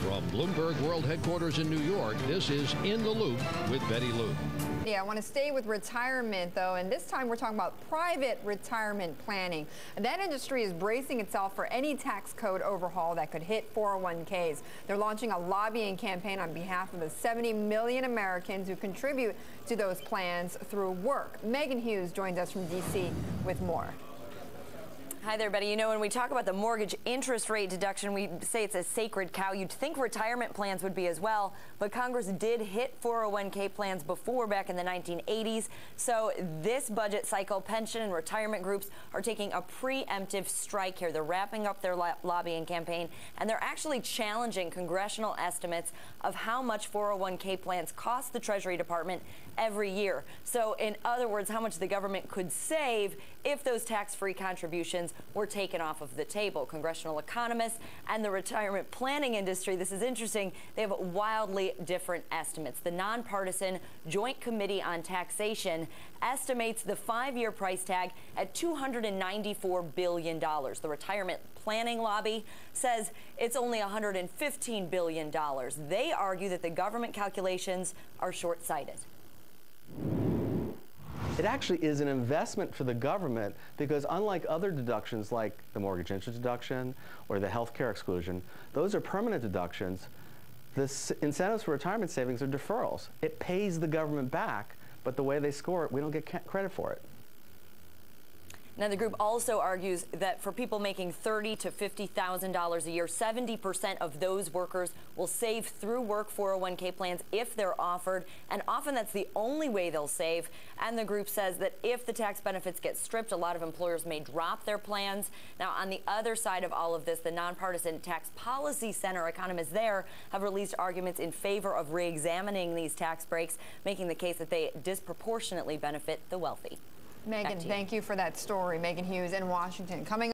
From Bloomberg World Headquarters in New York, this is In the Loop with Betty Lou. Yeah, I want to stay with retirement, though, and this time we're talking about private retirement planning. And that industry is bracing itself for any tax code overhaul that could hit 401ks. They're launching a lobbying campaign on behalf of the 70 million Americans who contribute to those plans through work. Megan Hughes joins us from D.C. with more. Hi there, Betty. You know, when we talk about the mortgage interest rate deduction, we say it's a sacred cow. You'd think retirement plans would be as well, but Congress did hit 401k plans before, back in the 1980s. So this budget cycle, pension and retirement groups are taking a preemptive strike here. They're wrapping up their lobbying campaign, and they're actually challenging congressional estimates of how much 401k plans cost the Treasury Department every year. So in other words, how much the government could save if those tax-free contributions were taken off of the table. Congressional economists and the retirement planning industry, this is interesting, they have wildly different estimates. The nonpartisan Joint Committee on Taxation estimates the 5-year price tag at $294 billion. The retirement planning lobby says it's only $115 billion. They argue that the government calculations are short-sighted. It actually is an investment for the government because unlike other deductions like the mortgage interest deduction or the health care exclusion, those are permanent deductions. The incentives for retirement savings are deferrals. It pays the government back, but the way they score it, we don't get credit for it. Now, the group also argues that for people making $30,000 to $50,000 a year, 70% of those workers will save through work 401k plans if they're offered, and often that's the only way they'll save. And the group says that if the tax benefits get stripped, a lot of employers may drop their plans. Now, on the other side of all of this, the Nonpartisan Tax Policy Center economists there have released arguments in favor of re-examining these tax breaks, making the case that they disproportionately benefit the wealthy. Megan, thank you for that story. Megan Hughes in Washington. Coming